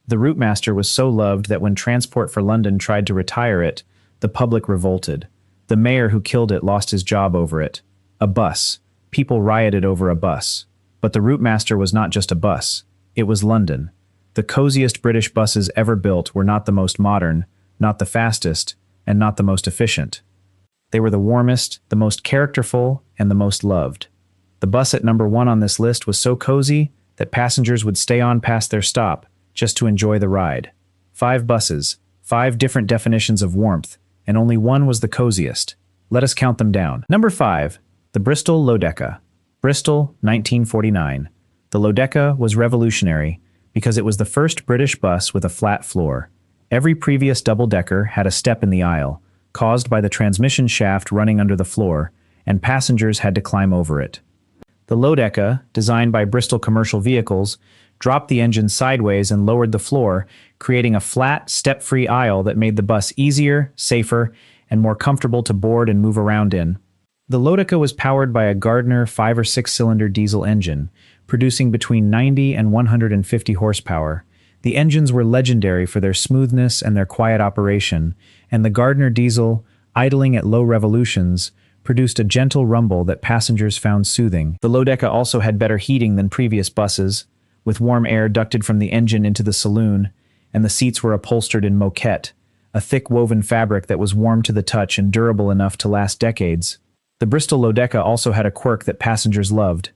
The Routemaster was so loved that when Transport for London tried to retire it, the public revolted. The mayor who killed it lost his job over it. A bus. People rioted over a bus. But the Routemaster was not just a bus. It was London. The coziest British buses ever built were not the most modern, not the fastest, and not the most efficient. They were the warmest, the most characterful, and the most loved. The bus at number 1 on this list was so cozy that passengers would stay on past their stop just to enjoy the ride. 5 buses, 5 different definitions of warmth, and only one was the coziest. Let us count them down. Number 5, the Bristol Lodekka. Bristol, 1949. The Lodekka was revolutionary because it was the first British bus with a flat floor. Every previous double-decker had a step in the aisle, caused by the transmission shaft running under the floor, and passengers had to climb over it. The Lodekka, designed by Bristol Commercial Vehicles, dropped the engine sideways and lowered the floor, creating a flat, step-free aisle that made the bus easier, safer, and more comfortable to board and move around in. The Lodekka was powered by a Gardner 5- or 6-cylinder diesel engine, producing between 90 and 150 horsepower. The engines were legendary for their smoothness and their quiet operation, and the Gardner diesel, idling at low revolutions, produced a gentle rumble that passengers found soothing. The Lodekka also had better heating than previous buses, with warm air ducted from the engine into the saloon, and the seats were upholstered in moquette, a thick woven fabric that was warm to the touch and durable enough to last decades. The Bristol Lodekka also had a quirk that passengers loved.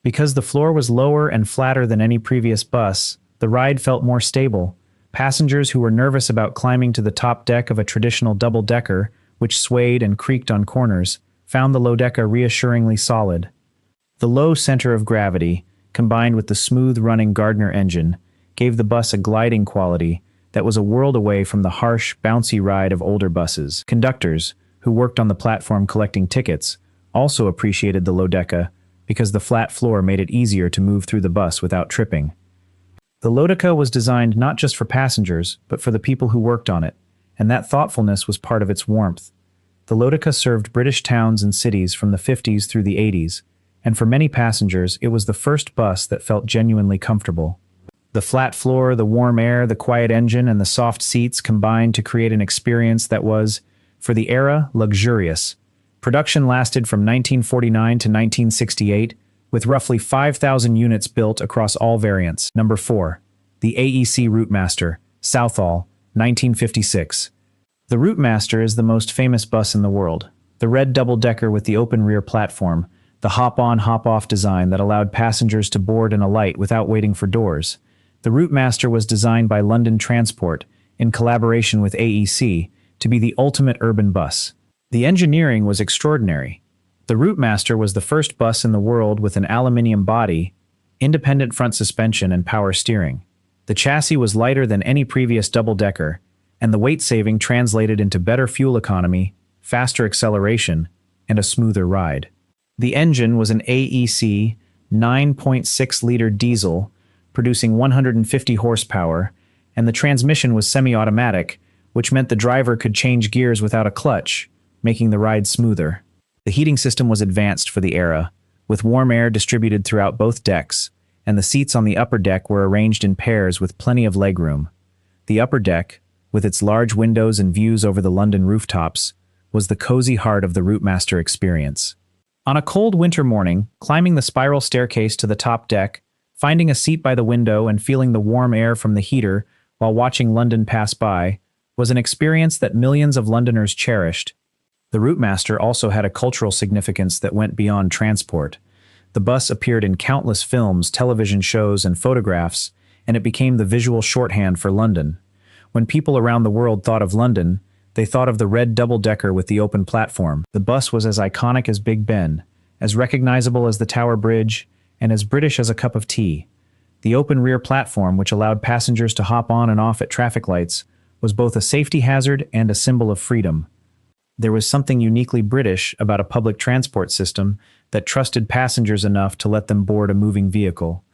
Because the floor was lower and flatter than any previous bus, the ride felt more stable. Passengers who were nervous about climbing to the top deck of a traditional double-decker, which swayed and creaked on corners, found the Lodekka reassuringly solid. The low center of gravity, combined with the smooth-running Gardner engine, gave the bus a gliding quality that was a world away from the harsh, bouncy ride of older buses. Conductors, who worked on the platform collecting tickets, also appreciated the Lodekka because the flat floor made it easier to move through the bus without tripping. The Lodekka was designed not just for passengers, but for the people who worked on it, and that thoughtfulness was part of its warmth. The Lodekka served British towns and cities from the 50s through the 80s, and for many passengers, it was the first bus that felt genuinely comfortable. The flat floor, the warm air, the quiet engine, and the soft seats combined to create an experience that was, for the era, luxurious. Production lasted from 1949 to 1968, with roughly 5,000 units built across all variants. Number 4. The AEC Routemaster, Southall, 1956. The Routemaster is the most famous bus in the world. The red double-decker with the open rear platform, the hop-on, hop-off design that allowed passengers to board and alight without waiting for doors. The Routemaster was designed by London Transport, in collaboration with AEC, to be the ultimate urban bus. The engineering was extraordinary. The Routemaster was the first bus in the world with an aluminium body, independent front suspension, and power steering. The chassis was lighter than any previous double-decker, and the weight saving translated into better fuel economy, faster acceleration, and a smoother ride. The engine was an AEC 9.6-liter diesel, producing 150 horsepower, and the transmission was semi-automatic, which meant the driver could change gears without a clutch, making the ride smoother. The heating system was advanced for the era, with warm air distributed throughout both decks, and the seats on the upper deck were arranged in pairs with plenty of legroom. The upper deck, with its large windows and views over the London rooftops, was the cozy heart of the Routemaster experience. On a cold winter morning, climbing the spiral staircase to the top deck, finding a seat by the window and feeling the warm air from the heater while watching London pass by, was an experience that millions of Londoners cherished. The Routemaster also had a cultural significance that went beyond transport. The bus appeared in countless films, television shows, and photographs, and it became the visual shorthand for London. When people around the world thought of London, they thought of the red double-decker with the open platform. The bus was as iconic as Big Ben, as recognizable as the Tower Bridge, and as British as a cup of tea. The open rear platform, which allowed passengers to hop on and off at traffic lights, was both a safety hazard and a symbol of freedom. There was something uniquely British about a public transport system that trusted passengers enough to let them board a moving vehicle.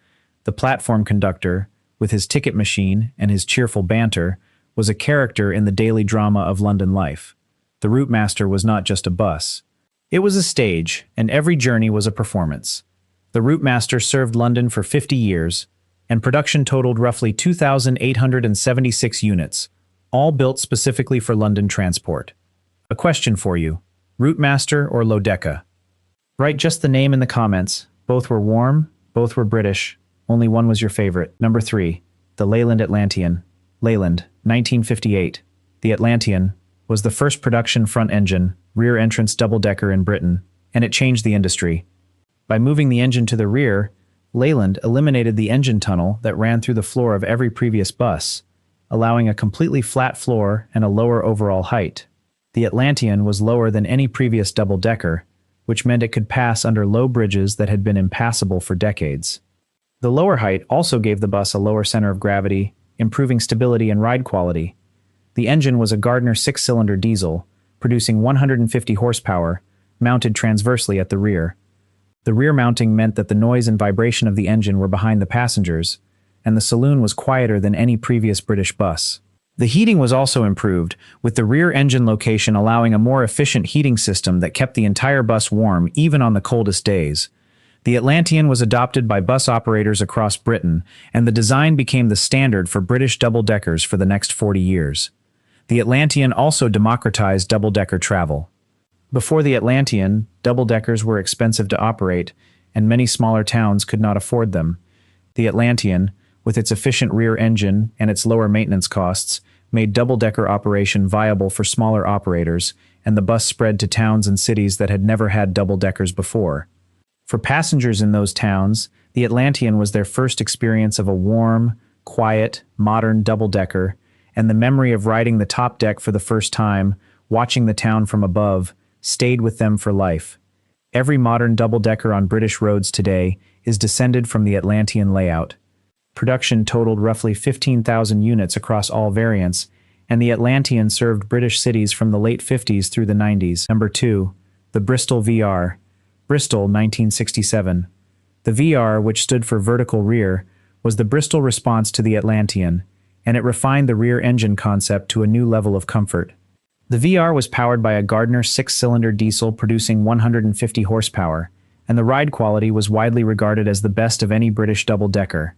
The platform conductor, with his ticket machine and his cheerful banter, was a character in the daily drama of London life. The Routemaster was not just a bus. It was a stage, and every journey was a performance. The Routemaster served London for 50 years, and production totaled roughly 2,876 units, all built specifically for London transport. A question for you: Routemaster or Lodekka? Write just the name in the comments. Both were warm, both were British, only one was your favorite. Number 3. The Leyland Atlantean. Leyland, 1958. The Atlantean was the first production front-engine, rear-entrance double-decker in Britain, and it changed the industry. By moving the engine to the rear, Leyland eliminated the engine tunnel that ran through the floor of every previous bus, allowing a completely flat floor and a lower overall height. The Atlantean was lower than any previous double-decker, which meant it could pass under low bridges that had been impassable for decades. The lower height also gave the bus a lower center of gravity, improving stability and ride quality. The engine was a Gardner 6-cylinder diesel, producing 150 horsepower, mounted transversely at the rear. The rear mounting meant that the noise and vibration of the engine were behind the passengers, and the saloon was quieter than any previous British bus. The heating was also improved, with the rear engine location allowing a more efficient heating system that kept the entire bus warm even on the coldest days. The Atlantean was adopted by bus operators across Britain, and the design became the standard for British double-deckers for the next 40 years. The Atlantean also democratized double-decker travel. Before the Atlantean, double-deckers were expensive to operate, and many smaller towns could not afford them. The Atlantean, with its efficient rear engine and its lower maintenance costs, made double-decker operation viable for smaller operators, and the bus spread to towns and cities that had never had double-deckers before. For passengers in those towns, the Atlantean was their first experience of a warm, quiet, modern double-decker, and the memory of riding the top deck for the first time, watching the town from above, stayed with them for life. Every modern double-decker on British roads today is descended from the Atlantean layout. Production totaled roughly 15,000 units across all variants, and the Atlantean served British cities from the late 50s through the 90s. Number 2. The Bristol VR. Bristol, 1967. The VR, which stood for vertical rear, was the Bristol response to the Atlantean, and it refined the rear engine concept to a new level of comfort. The VR was powered by a Gardner 6-cylinder diesel producing 150 horsepower, and the ride quality was widely regarded as the best of any British double-decker.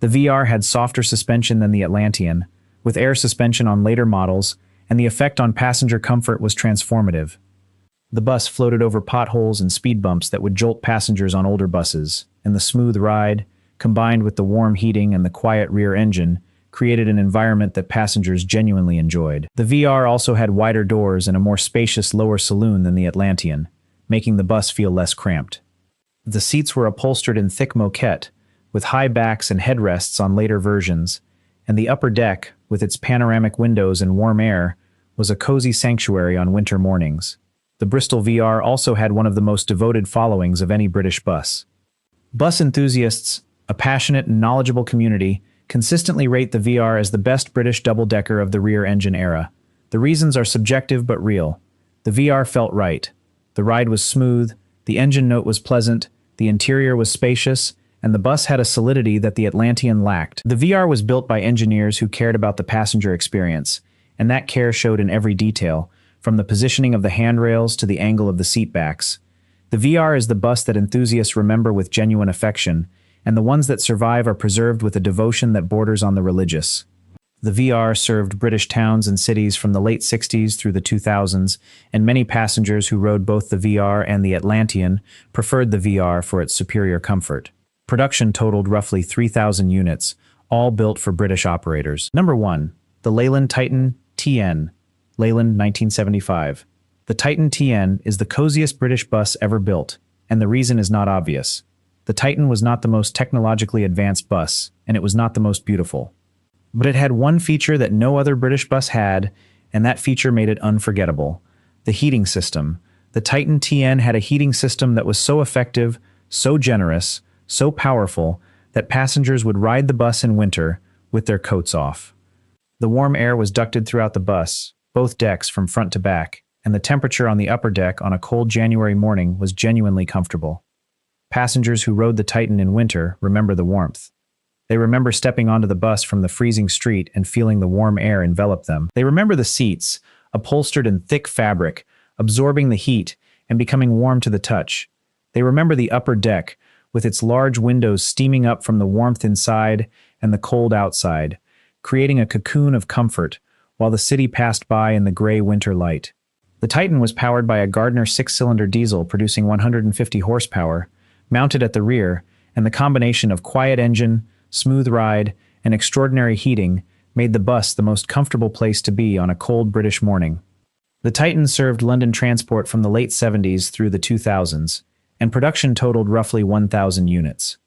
The VR had softer suspension than the Atlantean, with air suspension on later models, and the effect on passenger comfort was transformative. The bus floated over potholes and speed bumps that would jolt passengers on older buses, and the smooth ride, combined with the warm heating and the quiet rear engine, created an environment that passengers genuinely enjoyed. The VR also had wider doors and a more spacious lower saloon than the Atlantean, making the bus feel less cramped. The seats were upholstered in thick moquette, with high backs and headrests on later versions, and the upper deck, with its panoramic windows and warm air, was a cozy sanctuary on winter mornings. The Bristol VR also had one of the most devoted followings of any British bus. Bus enthusiasts, a passionate and knowledgeable community, consistently rate the VR as the best British double-decker of the rear-engine era. The reasons are subjective but real. The VR felt right. The ride was smooth, the engine note was pleasant, the interior was spacious, and the bus had a solidity that the Atlantean lacked. The VR was built by engineers who cared about the passenger experience, and that care showed in every detail, from the positioning of the handrails to the angle of the seat backs. The VR is the bus that enthusiasts remember with genuine affection, and the ones that survive are preserved with a devotion that borders on the religious. The VR served British towns and cities from the late 60s through the 2000s, and many passengers who rode both the VR and the Atlantean preferred the VR for its superior comfort. Production totaled roughly 3,000 units, all built for British operators. Number 1. The Leyland Titan TN. Leyland, 1975. The Titan TN is the coziest British bus ever built, and the reason is not obvious. The Titan was not the most technologically advanced bus, and it was not the most beautiful. But it had one feature that no other British bus had, and that feature made it unforgettable: the heating system. The Titan TN had a heating system that was so effective, so generous, so powerful, that passengers would ride the bus in winter with their coats off. The warm air was ducted throughout the bus, both decks from front to back, and the temperature on the upper deck on a cold January morning was genuinely comfortable. Passengers who rode the Titan in winter remember the warmth. They remember stepping onto the bus from the freezing street and feeling the warm air envelop them. They remember the seats, upholstered in thick fabric, absorbing the heat and becoming warm to the touch. They remember the upper deck, with its large windows steaming up from the warmth inside and the cold outside, creating a cocoon of comfort while the city passed by in the gray winter light. The Titan was powered by a Gardner six-cylinder diesel producing 150 horsepower, mounted at the rear, and the combination of quiet engine, smooth ride, and extraordinary heating made the bus the most comfortable place to be on a cold British morning. The Titan served London transport from the late 70s through the 2000s, and production totaled roughly 1,000 units.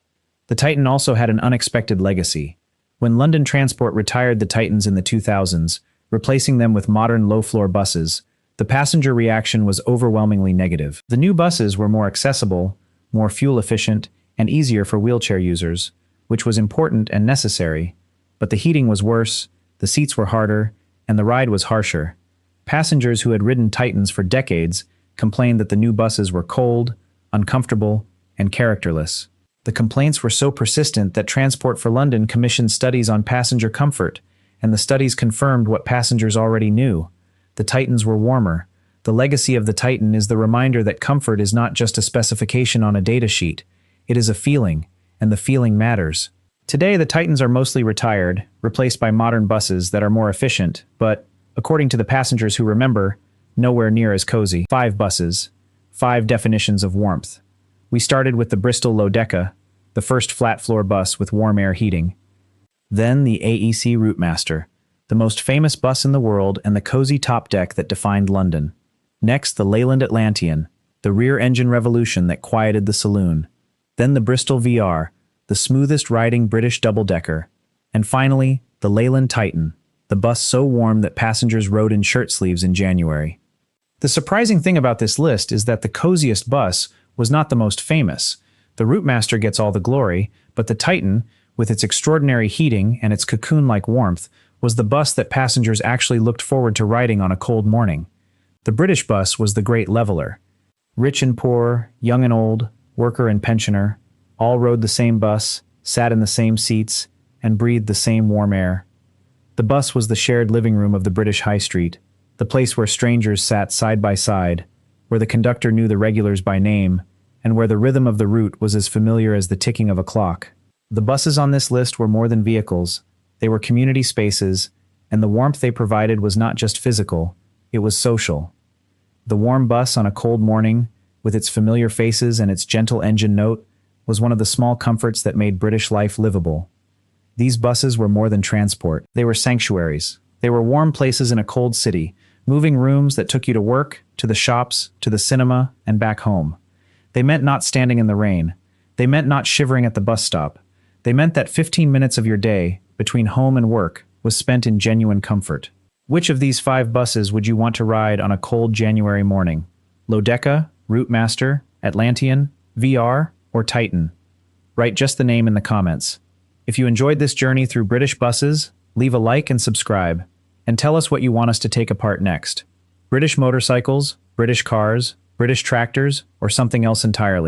The Titan also had an unexpected legacy. When London Transport retired the Titans in the 2000s, replacing them with modern low-floor buses, the passenger reaction was overwhelmingly negative. The new buses were more accessible, more fuel-efficient, and easier for wheelchair users, which was important and necessary, but the heating was worse, the seats were harder, and the ride was harsher. Passengers who had ridden Titans for decades complained that the new buses were cold, uncomfortable, and characterless. The complaints were so persistent that Transport for London commissioned studies on passenger comfort, and the studies confirmed what passengers already knew. The Titans were warmer. The legacy of the Titan is the reminder that comfort is not just a specification on a data sheet. It is a feeling, and the feeling matters. Today, the Titans are mostly retired, replaced by modern buses that are more efficient, but, according to the passengers who remember, nowhere near as cozy. 5 buses. 5 definitions of warmth. We started with the Bristol Lodekka, the first flat-floor bus with warm air heating. Then the AEC Routemaster, the most famous bus in the world and the cozy top deck that defined London. Next, the Leyland Atlantean, the rear-engine revolution that quieted the saloon. Then the Bristol VR, the smoothest riding British double-decker. And finally, the Leyland Titan, the bus so warm that passengers rode in shirt sleeves in January. The surprising thing about this list is that the Coziest bus was not the most famous. The Routemaster gets all the glory, but the Titan, with its extraordinary heating and its cocoon-like warmth, was the bus that passengers actually looked forward to riding on a cold morning. The British bus was the great leveler. Rich and poor, young and old, worker and pensioner, all rode the same bus, sat in the same seats, and breathed the same warm air. The bus was the shared living room of the British High Street, the place where strangers sat side by side, where the conductor knew the regulars by name, and where the rhythm of the route was as familiar as the ticking of a clock. The buses on this list were more than vehicles. They were community spaces, and the warmth they provided was not just physical, it was social. The warm bus on a cold morning, with its familiar faces and its gentle engine note, was one of the small comforts that made British life livable. These buses were more than transport. They were sanctuaries. They were warm places in a cold city, moving rooms that took you to work, to the shops, to the cinema, and back home. They meant not standing in the rain. They meant not shivering at the bus stop. They meant that 15 minutes of your day, between home and work, was spent in genuine comfort. Which of these 5 buses would you want to ride on a cold January morning? Lodekka, Routemaster, Atlantean, VR, or Titan? Write just the name in the comments. If you enjoyed this journey through British buses, leave a like and subscribe. And tell us what you want us to take apart next. British motorcycles, British cars, British tractors, or something else entirely.